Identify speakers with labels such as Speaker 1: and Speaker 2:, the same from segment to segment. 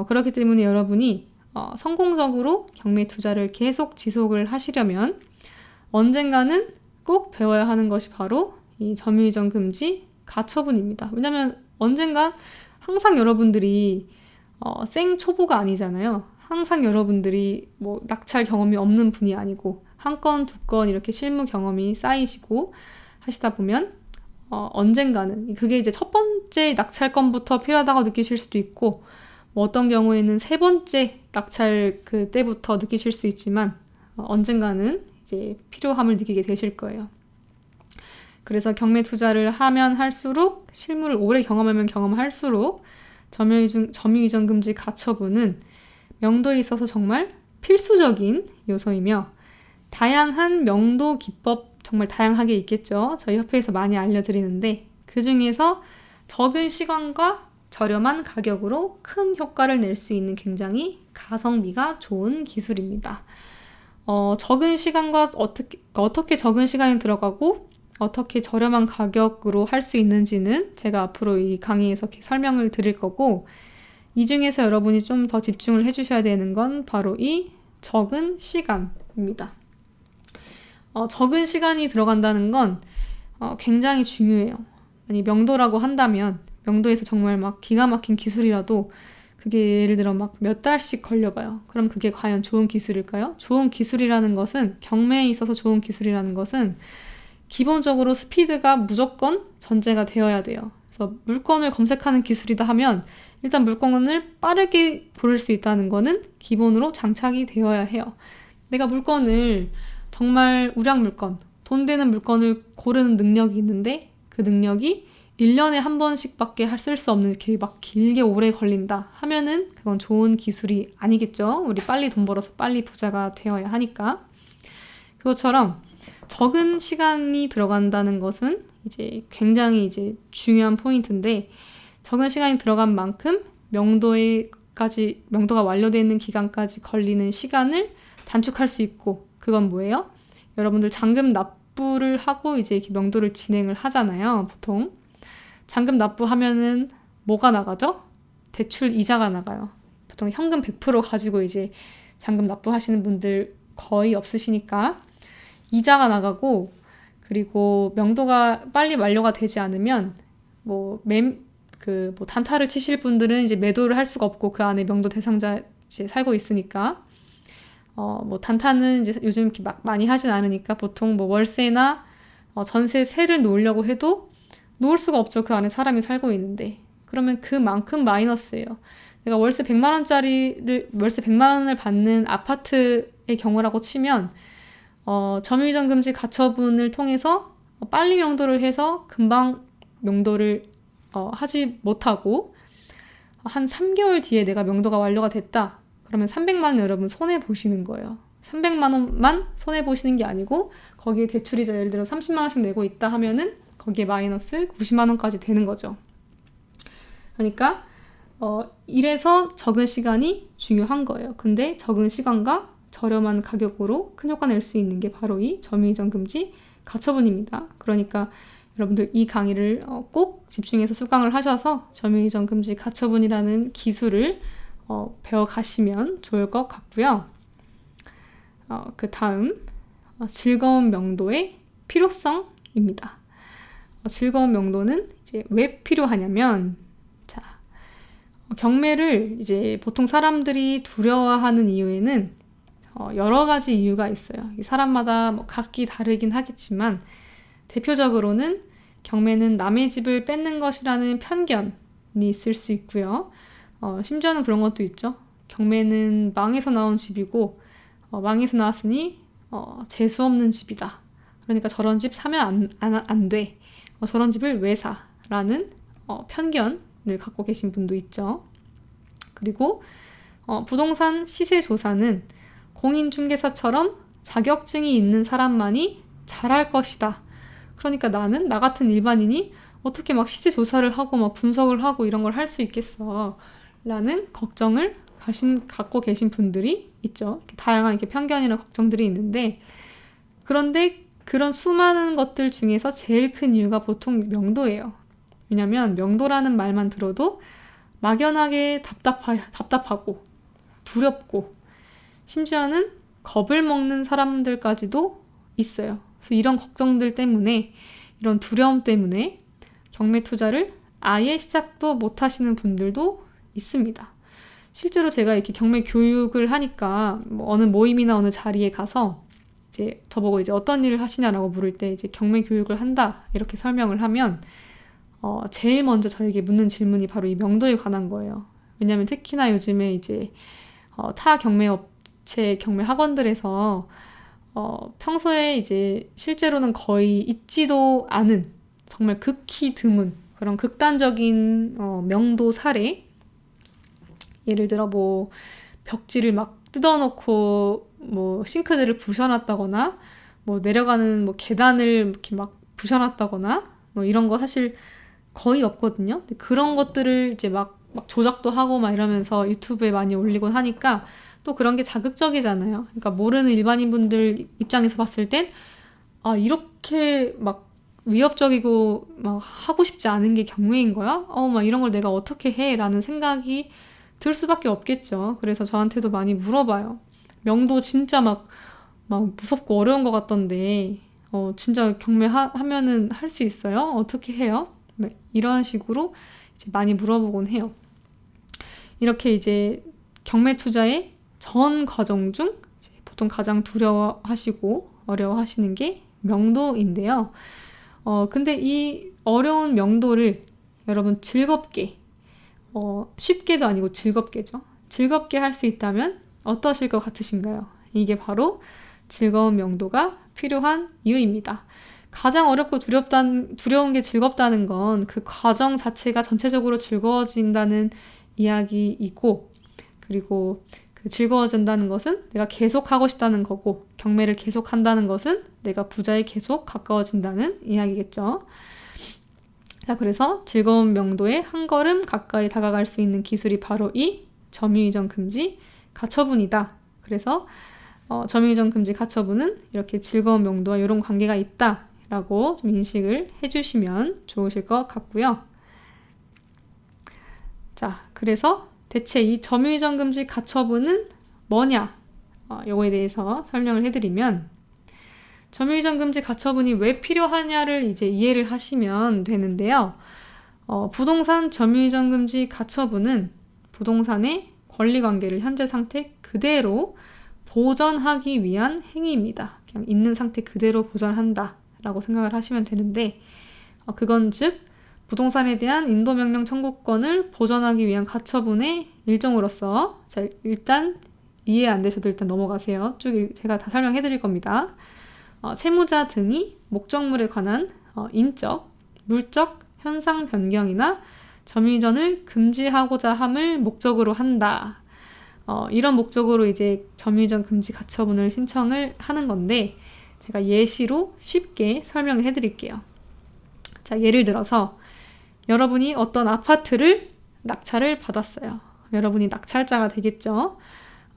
Speaker 1: 그렇기 때문에 여러분이 성공적으로 경매 투자를 계속 지속을 하시려면 언젠가는 꼭 배워야 하는 것이 바로 이 점유이전 금지 가처분입니다. 왜냐면 언젠간 항상 여러분들이 생 초보가 아니잖아요. 항상 여러분들이 뭐 낙찰 경험이 없는 분이 아니고 한 건, 두 건 이렇게 실무 경험이 쌓이시고 하시다 보면 언젠가는 그게 이제 첫 번째 낙찰건부터 필요하다고 느끼실 수도 있고 뭐 어떤 경우에는 세 번째 낙찰 그때부터 느끼실 수 있지만 언젠가는 이제 필요함을 느끼게 되실 거예요. 그래서 경매 투자를 하면 할수록 실무를 오래 경험하면 경험할수록 점유이전 금지 가처분은 명도에 있어서 정말 필수적인 요소이며 다양한 명도 기법 정말 다양하게 있겠죠. 저희 협회에서 많이 알려드리는데 그 중에서 적은 시간과 저렴한 가격으로 큰 효과를 낼 수 있는 굉장히 가성비가 좋은 기술입니다. 적은 시간과 어떻게 적은 시간이 들어가고 어떻게 저렴한 가격으로 할 수 있는지는 제가 앞으로 이 강의에서 설명을 드릴 거고 이 중에서 여러분이 좀 더 집중을 해주셔야 되는 건 바로 이 적은 시간입니다. 적은 시간이 들어간다는 건 굉장히 중요해요. 아니 명도라고 한다면 명도에서 정말 막 기가 막힌 기술이라도 그게 예를 들어 막 몇 달씩 걸려봐요. 그럼 그게 과연 좋은 기술일까요? 좋은 기술이라는 것은 경매에 있어서 좋은 기술이라는 것은 기본적으로 스피드가 무조건 전제가 되어야 돼요. 그래서 물건을 검색하는 기술이다 하면 일단 물건을 빠르게 고를 수 있다는 거는 기본으로 장착이 되어야 해요. 내가 물건을 정말 우량 물건, 돈 되는 물건을 고르는 능력이 있는데 그 능력이 1년에 한 번씩밖에 쓸 수 없는 이렇게 막 길게 오래 걸린다 하면은 그건 좋은 기술이 아니겠죠. 우리 빨리 돈 벌어서 빨리 부자가 되어야 하니까. 그것처럼 적은 시간이 들어간다는 것은 이제 굉장히 이제 중요한 포인트인데 적은 시간이 들어간 만큼 명도가 완료되는 기간까지 걸리는 시간을 단축할 수 있고 그건 뭐예요? 여러분들 잔금 납부를 하고 이제 이렇게 명도를 진행을 하잖아요. 보통 잔금 납부하면은 뭐가 나가죠? 대출 이자가 나가요. 보통 현금 100% 가지고 이제 잔금 납부하시는 분들 거의 없으시니까 이자가 나가고 그리고 명도가 빨리 완료가 되지 않으면 뭐 단타를 치실 분들은 이제 매도를 할 수가 없고 그 안에 명도 대상자 이제 살고 있으니까 뭐 단타는 이제 요즘 이렇게 막 많이 하진 않으니까 보통 뭐 월세나 전세세를 놓으려고 해도 놓을 수가 없죠. 그 안에 사람이 살고 있는데. 그러면 그만큼 마이너스예요. 내가 월세 100만 원을 받는 아파트의 경우라고 치면 점유이전 금지 가처분을 통해서 빨리 명도를 해서 금방 명도를 하지 못하고 한 3개월 뒤에 내가 명도가 완료가 됐다. 그러면 300만 원 여러분 손해 보시는 거예요. 300만 원만 손해 보시는 게 아니고 거기에 대출이자 예를 들어 30만 원씩 내고 있다 하면은 거기에 마이너스 90만 원까지 되는 거죠. 그러니까 이래서 적은 시간이 중요한 거예요. 근데 적은 시간과 저렴한 가격으로 큰 효과 낼 수 있는 게 바로 이 점유이전 금지 가처분입니다. 그러니까 여러분들 이 강의를 꼭 집중해서 수강을 하셔서 점유이전 금지 가처분이라는 기술을 배워가시면 좋을 것 같고요. 그 다음 즐거운 명도의 필요성입니다. 즐거운 명도는 이제 왜 필요하냐면 경매를 이제 보통 사람들이 두려워하는 이유에는 여러 가지 이유가 있어요. 사람마다 뭐 각기 다르긴 하겠지만 대표적으로는 경매는 남의 집을 뺏는 것이라는 편견이 있을 수 있고요. 심지어는 그런 것도 있죠. 경매는 망해서 나온 집이고 망해서 나왔으니 재수 없는 집이다. 그러니까 저런 집 사면 안 돼. 저런 집을 왜 사? 라는 편견을 갖고 계신 분도 있죠. 그리고 부동산 시세 조사는 공인중개사처럼 자격증이 있는 사람만이 잘할 것이다. 그러니까 나 같은 일반인이 어떻게 막 시세 조사를 하고 막 분석을 하고 이런 걸 할 수 있겠어. 라는 걱정을 갖고 계신 분들이 있죠. 다양한 이렇게 편견이나 걱정들이 있는데 그런데 그런 수많은 것들 중에서 제일 큰 이유가 보통 명도예요. 왜냐면 명도라는 말만 들어도 막연하게 답답하고 두렵고 심지어는 겁을 먹는 사람들까지도 있어요. 그래서 이런 걱정들 때문에, 이런 두려움 때문에 경매 투자를 아예 시작도 못 하시는 분들도 있습니다. 실제로 제가 이렇게 경매 교육을 하니까 어느 모임이나 어느 자리에 가서 이제 저보고 이제 어떤 일을 하시냐라고 물을 때 이제 경매 교육을 한다 이렇게 설명을 하면 제일 먼저 저에게 묻는 질문이 바로 이 명도에 관한 거예요. 왜냐하면 특히나 요즘에 이제 타 경매 업체 경매 학원들에서 평소에 이제 실제로는 거의 있지도 않은 정말 극히 드문 그런 극단적인 명도 사례, 예를 들어 뭐 벽지를 막 뜯어놓고 뭐 싱크대를 부셔놨다거나 뭐 내려가는 뭐 계단을 이렇게 막 부셔놨다거나 뭐 이런 거 사실 거의 없거든요. 근데 그런 것들을 이제 막 조작도 하고 막 이러면서 유튜브에 많이 올리곤 하니까 또 그런 게 자극적이잖아요. 그러니까 모르는 일반인 분들 입장에서 봤을 땐 이렇게 막 위협적이고 막 하고 싶지 않은 게 경매인 거야? 막 이런 걸 내가 어떻게 해? 라는 생각이 들 수밖에 없겠죠. 그래서 저한테도 많이 물어봐요. 명도 진짜 막 무섭고 어려운 것 같던데 진짜 경매하면은 할 수 있어요? 어떻게 해요? 이런 식으로 이제 많이 물어보곤 해요. 이렇게 이제 경매 투자의 전 과정 중 보통 가장 두려워하시고 어려워하시는 게 명도인데요. 근데 이 어려운 명도를 여러분 즐겁게, 쉽게도 아니고 즐겁게죠. 즐겁게 할 수 있다면 어떠실 것 같으신가요? 이게 바로 즐거운 명도가 필요한 이유입니다. 가장 어렵고 두려운 게 즐겁다는 건 그 과정 자체가 전체적으로 즐거워진다는 이야기이고, 그리고 그 즐거워진다는 것은 내가 계속 하고 싶다는 거고, 경매를 계속 한다는 것은 내가 부자에 계속 가까워진다는 이야기겠죠. 자, 그래서 즐거운 명도에 한 걸음 가까이 다가갈 수 있는 기술이 바로 이 점유이전 금지 가처분이다. 그래서 점유이전 금지 가처분은 이렇게 즐거운 명도와 이런 관계가 있다라고 좀 인식을 해주시면 좋으실 것 같고요. 자, 그래서 대체 이 점유이전 금지 가처분은 뭐냐? 요거에 대해서 설명을 해드리면, 점유이전 금지 가처분이 왜 필요하냐를 이제 이해를 하시면 되는데요. 부동산 점유이전 금지 가처분은 부동산의 권리관계를 현재 상태 그대로 보전하기 위한 행위입니다. 그냥 있는 상태 그대로 보전한다 라고 생각을 하시면 되는데, 그건 즉 부동산에 대한 인도명령 청구권을 보전하기 위한 가처분의 일종으로서, 자, 일단 이해 안 되셔도 일단 넘어가세요. 쭉 제가 다 설명해 드릴 겁니다. 채무자 등이 목적물에 관한 인적, 물적 현상 변경이나 점유이전을 금지하고자 함을 목적으로 한다. 이런 목적으로 이제 점유이전 금지 가처분을 신청을 하는 건데, 제가 예시로 쉽게 설명을 해드릴게요. 자, 예를 들어서 여러분이 어떤 아파트를 낙찰을 받았어요. 여러분이 낙찰자가 되겠죠.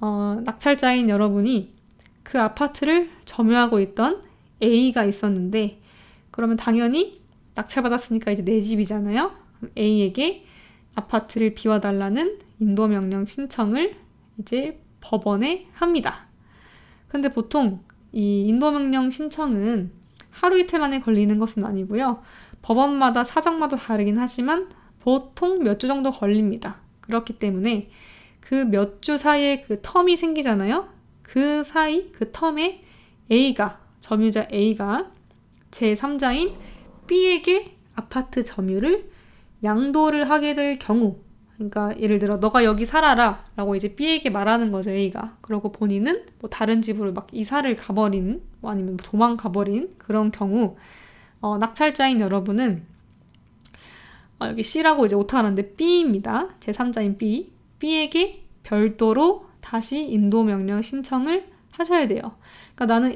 Speaker 1: 낙찰자인 여러분이 그 아파트를 점유하고 있던 A가 있었는데, 그러면 당연히 낙찰받았으니까 이제 내 집이잖아요. A에게 아파트를 비워달라는 인도명령 신청을 이제 법원에 합니다. 근데 보통 이 인도명령 신청은 하루 이틀 만에 걸리는 것은 아니고요. 법원마다 사정마다 다르긴 하지만 보통 몇 주 정도 걸립니다. 그렇기 때문에 그 몇 주 사이에 그 텀이 생기잖아요. 그 사이 그 텀에 점유자 A가 제3자인 B에게 아파트 점유를 양도를 하게 될 경우, 그러니까 예를 들어 너가 여기 살아라 라고 이제 B에게 말하는 거죠, A가. 그러고 본인은 뭐 다른 집으로 막 이사를 가버린, 뭐 아니면 도망가버린 그런 경우, 낙찰자인 여러분은 여기 C라고 이제 오타가 났는데 B입니다. 제3자인 B에게 별도로 다시 인도명령 신청을 하셔야 돼요. 그러니까 나는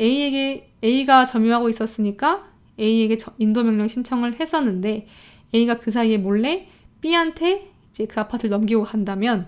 Speaker 1: A가 점유하고 있었으니까 A에게 인도명령 신청을 했었는데, A가 그 사이에 몰래 B한테 이제 그 아파트를 넘기고 간다면,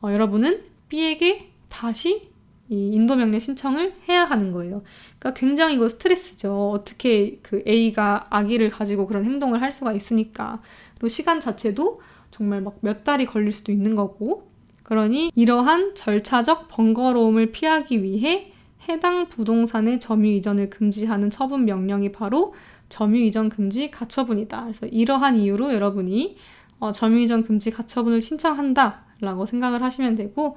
Speaker 1: 여러분은 B에게 다시 이 인도명령 신청을 해야 하는 거예요. 그러니까 굉장히 이거 스트레스죠. 어떻게 그 A가 악의를 가지고 그런 행동을 할 수가 있으니까. 그리고 시간 자체도 정말 막 몇 달이 걸릴 수도 있는 거고, 그러니 이러한 절차적 번거로움을 피하기 위해 해당 부동산의 점유 이전을 금지하는 처분 명령이 바로 점유 이전 금지 가처분이다. 그래서 이러한 이유로 여러분이 점유 이전 금지 가처분을 신청한다 라고 생각을 하시면 되고,